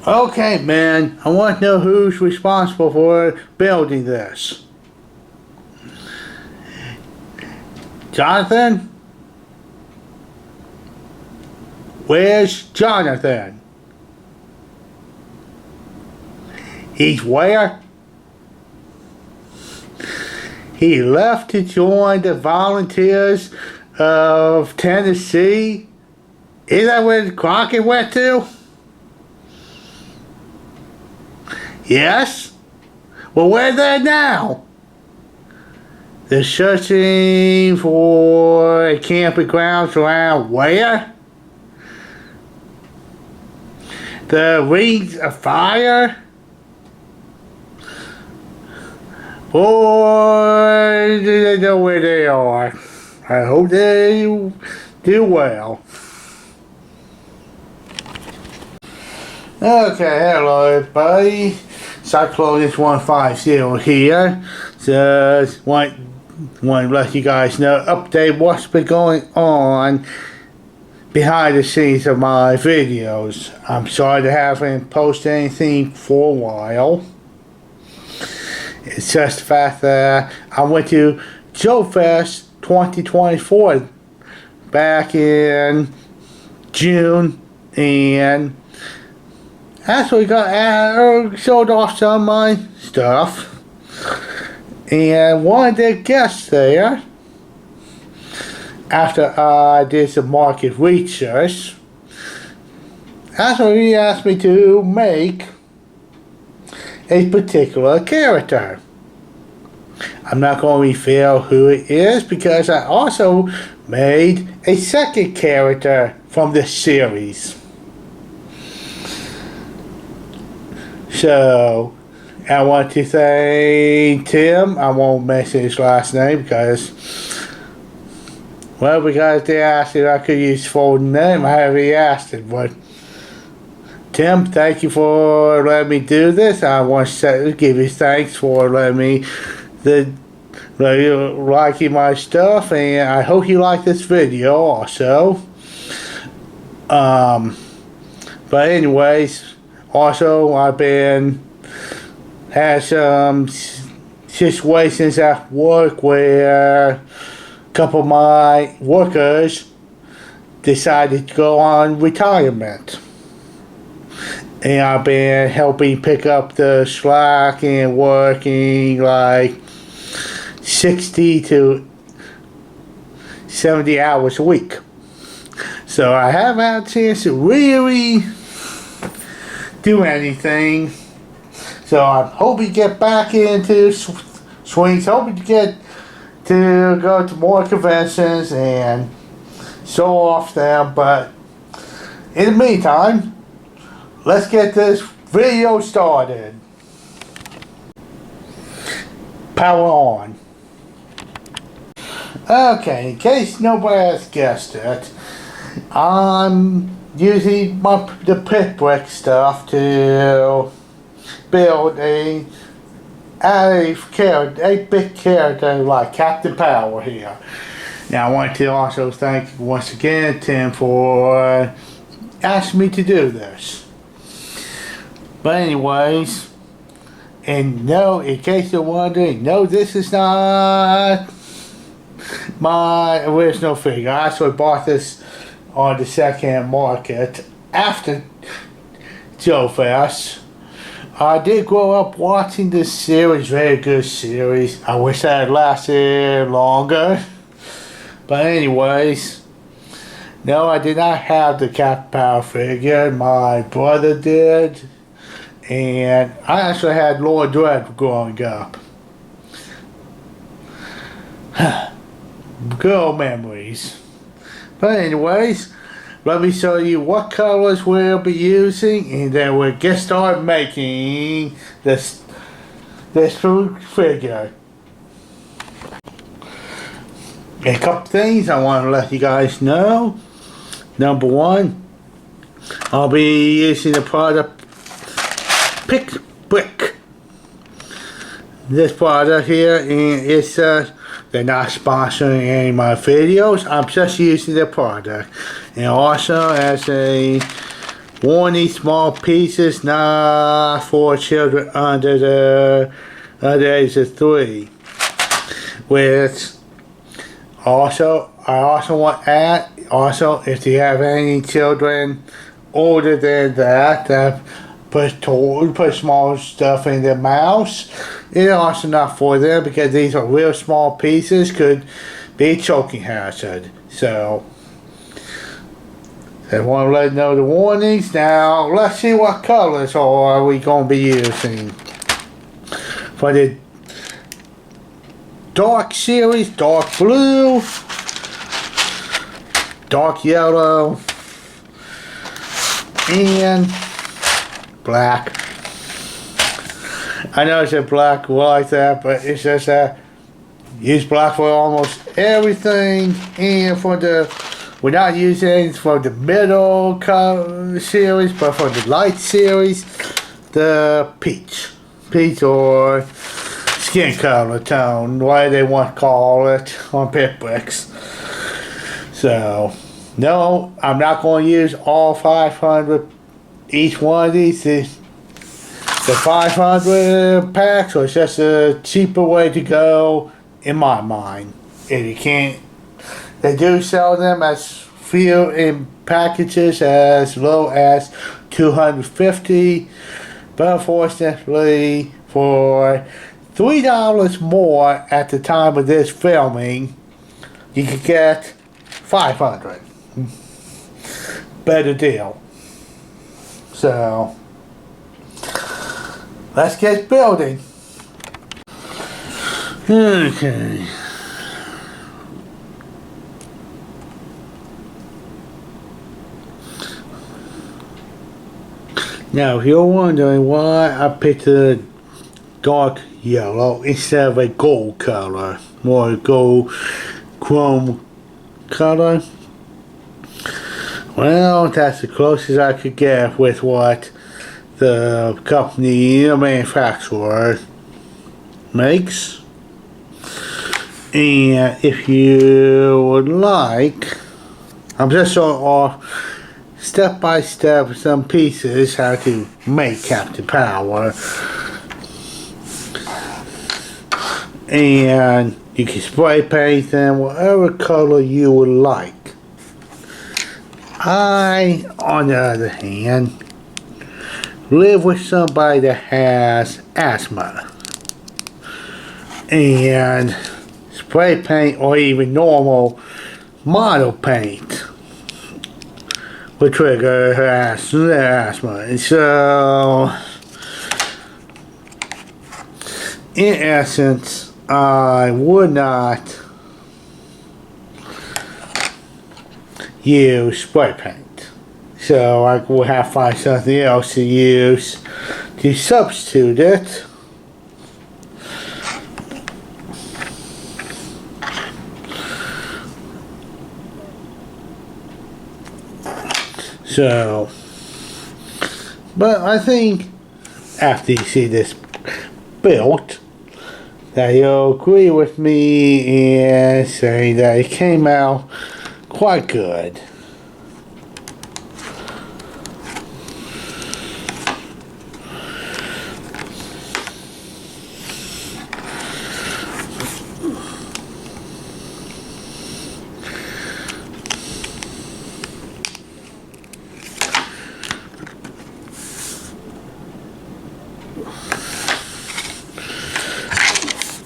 Okay, man, I want to know who's responsible for building this. Jonathan? Where's Jonathan? He's where? He left to join the Volunteers of Tennessee? Is that where Crockett went to? Yes? Well, where they now? They're searching for a camping grounds around where? The Rings of Fire? Boy, do they know where they are. I hope they do well. Okay, hello everybody. Cyclonus 150 here. Just want to let you guys know, update what's been going on behind the scenes of my videos. I'm sorry to haven't posted anything for a while. It's just the fact that I went to Joe Fest 2024 back in June and actually showed off some of my stuff. And one of the guests there, after I did some market research, actually asked me to make a particular character. I'm not going to reveal who it is because I also made a second character from this series. So, I want to thank Tim. I won't mention his last name because, well, because they asked if I could use full name, I haven't asked it, but Tim, thank you for letting me do this. I want to give you thanks for letting me liking my stuff, and I hope you like this video also. But anyways, also I've had some situations at work where a couple of my workers decided to go on retirement. And I've been helping pick up the slack and working like 60 to 70 hours a week. So I haven't had a chance to really do anything. So I'm hoping to get back into swings, hoping to get to go to more conventions and show off them. But in the meantime, let's get this video started. Power on. Okay, in case nobody has guessed it, I'm using the Pix Brix stuff to build a big character like Captain Power here. Now I want to also thank once again Tim for asking me to do this. But anyways, and no, in case you're wondering, no, this is not my original figure. I actually bought this on the second market after Joe Fest. I did grow up watching this series, very good series. I wish that had lasted longer. But anyways, no, I did not have the Captain Power figure. My brother did. And I actually had Lord Dread growing up. Good old memories. But anyways, let me show you what colors we'll be using, and then we'll get started making this figure. A couple things I want to let you guys know. Number one, I'll be using the product Pix Brix. This product here, and it's they're not sponsoring any of my videos. I'm just using the product, and also as a warning small pieces not for children under the age of 3. Which also, I also want to add, also if you have any children older than that, put small stuff in their mouths, it's also not for them because these are real small pieces, could be choking hazard. So I want to let you know the warnings. Now let's see what colors are we going to be using for the dark series. Dark blue, dark yellow, and black. I know it's a black like that, but it's just that use black for almost everything, and for the we're not using it for the middle color series, but for the light series, the peach or skin color tone, whatever they want to call it on Pix Brix. So no, I'm not going to use all 500 each one of these. The 500 packs was just a cheaper way to go in my mind. If you can't, they do sell them as few in packages as low as 250, but unfortunately for $3 more at the time of this filming, you could get 500. Better deal. So let's get building. Okay. Now, if you're wondering why I picked a dark yellow instead of a gold color, more a gold chrome color, well, that's the closest I could get with what the company, the manufacturer, makes. And if you would like, I'm just showing off step by step some pieces how to make Captain Power. And you can spray paint them whatever color you would like. I, on the other hand, live with somebody that has asthma, and spray paint or even normal model paint would trigger her asthma. And so in essence, I would not use spray paint. So I will have to find something else to use to substitute it. So, but I think after you see this built, that you'll agree with me and say that it came out quite good.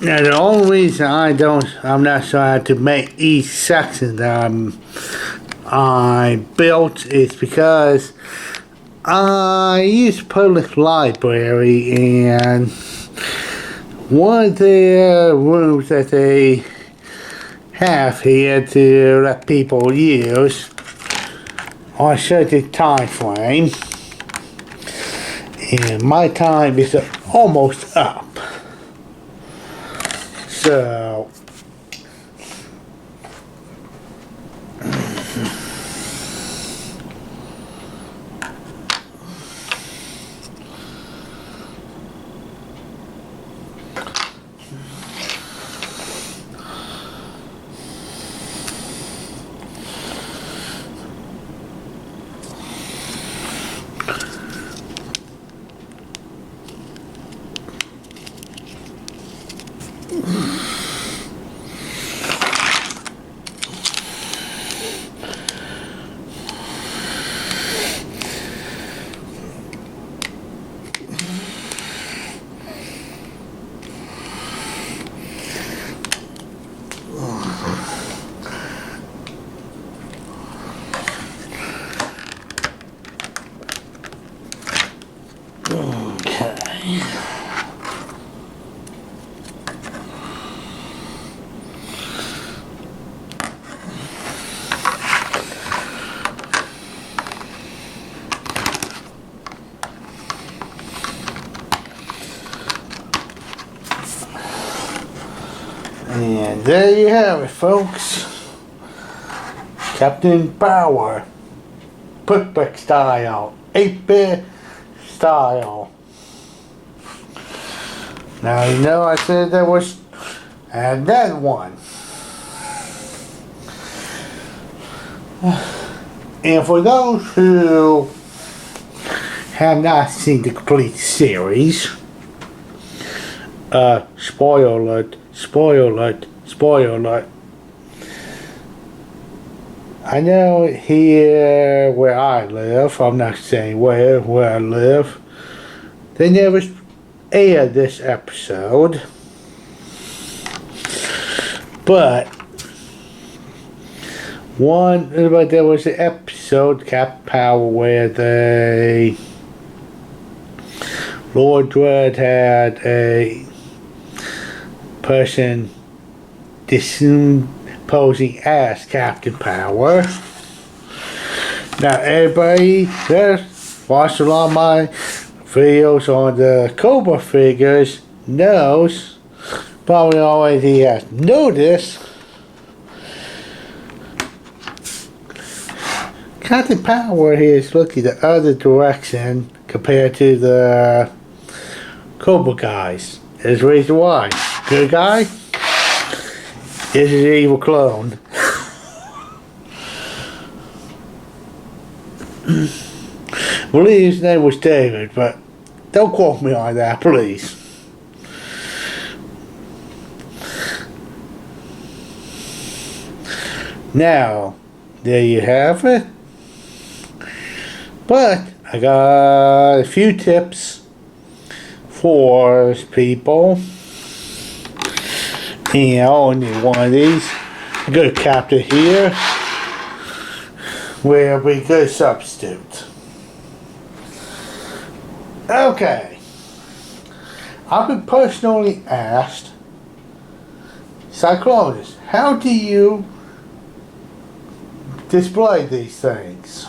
Now the only reason I'm not trying to make each section that I built is because I use public library, and one of their rooms that they have here to let people use on a certain time frame, and my time is almost up. So And there you have it, folks. Captain Power. Pix Brix style. 8-bit style. Now you know I said there was another one. And for those who have not seen the complete series, spoiler alert, spoiler alert, spoiler alert. I know here where I live, I'm not saying where I live, they never aired this episode, but there was an episode, Captain Power, where Lord Dread had a person posing as Captain Power. Now everybody that's watched a lot of my videos on the Cobra figures knows, probably already has noticed, Captain Power here is looking the other direction compared to the Cobra guys. There's a reason why. Good guy? This is an evil clone. I believe his name was David, but don't quote me on that, please. Now, there you have it. But I got a few tips for people. And I only need one of these. A good captain here will be a good substitute. Okay. I've been personally asked, Cyclonus, how do you display these things?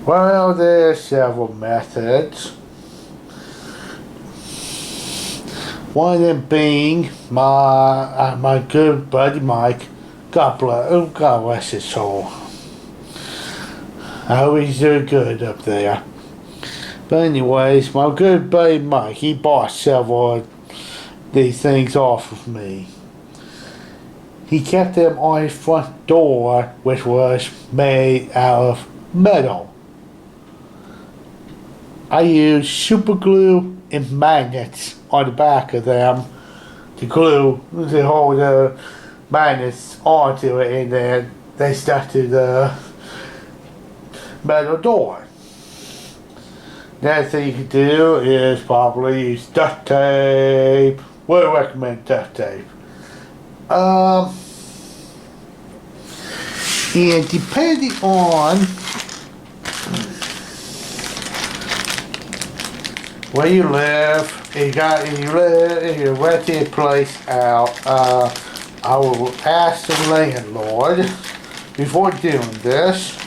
Well, there's several methods. One of them being my good buddy Mike. God bless his soul. I hope he's doing good up there. But anyways, my good buddy Mike, he bought several of these things off of me. He kept them on his front door, which was made out of metal. I used super glue and magnets on the back of them to hold the magnets onto it, and then they stuck to the metal door. Another thing you could do is probably use duct tape. Would recommend duct tape. And depending on where you live, if you're renting a place out, I will ask the landlord before doing this.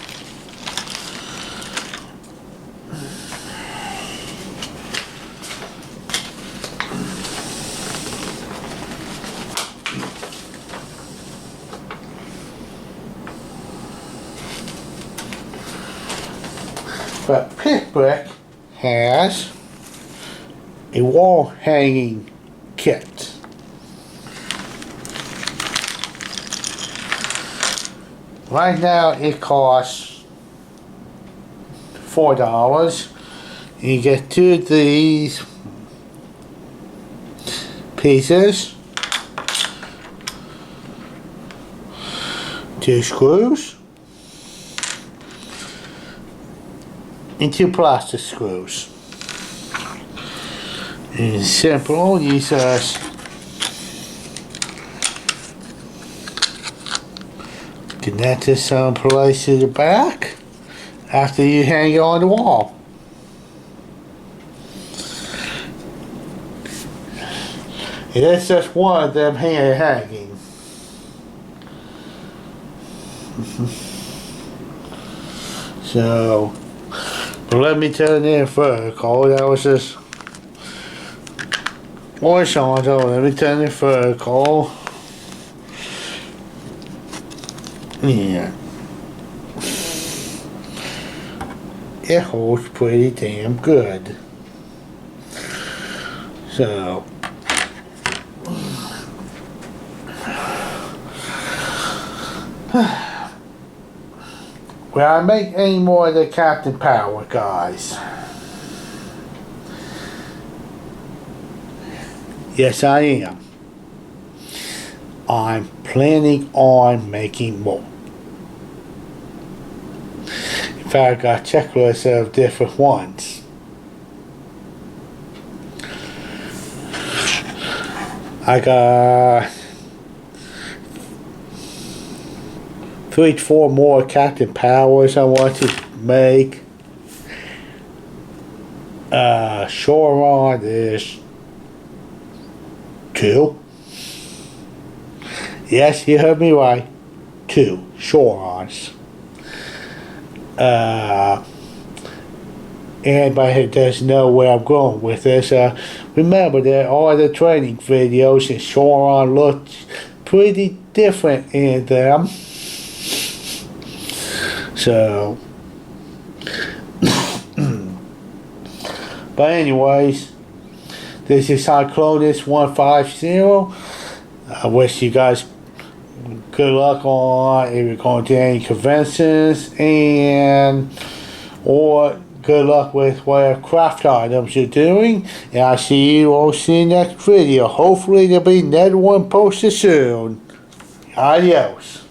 But Pix Brix has a wall hanging kit. Right now it costs $4. You get two of these pieces, 2 screws, and 2 plastic screws. And simple, you just connect this someplace to the back after you hang it on the wall. And that's just one of them hand hanging. So, but let me turn in vertical. That was just horizontal. Let me turn it vertical. Yeah. It holds pretty damn good. So, will I make any more of the Captain Power, guys? Yes, I am. I'm planning on making more. In fact, I got a checklist of different ones. I got 3 to 4 more Captain Powers I want to make. Shoron is 2. Yes, you heard me right. 2 Shorons. Anybody who doesn't know where I'm going with this, remember there are the training videos and Shoron looked pretty different in them. So, but anyways, this is Cyclonus 150. I wish you guys good luck on if you're going to any conventions or good luck with whatever craft items you're doing. And I'll see you all in the next video. Hopefully there'll be another one posted soon. Adios.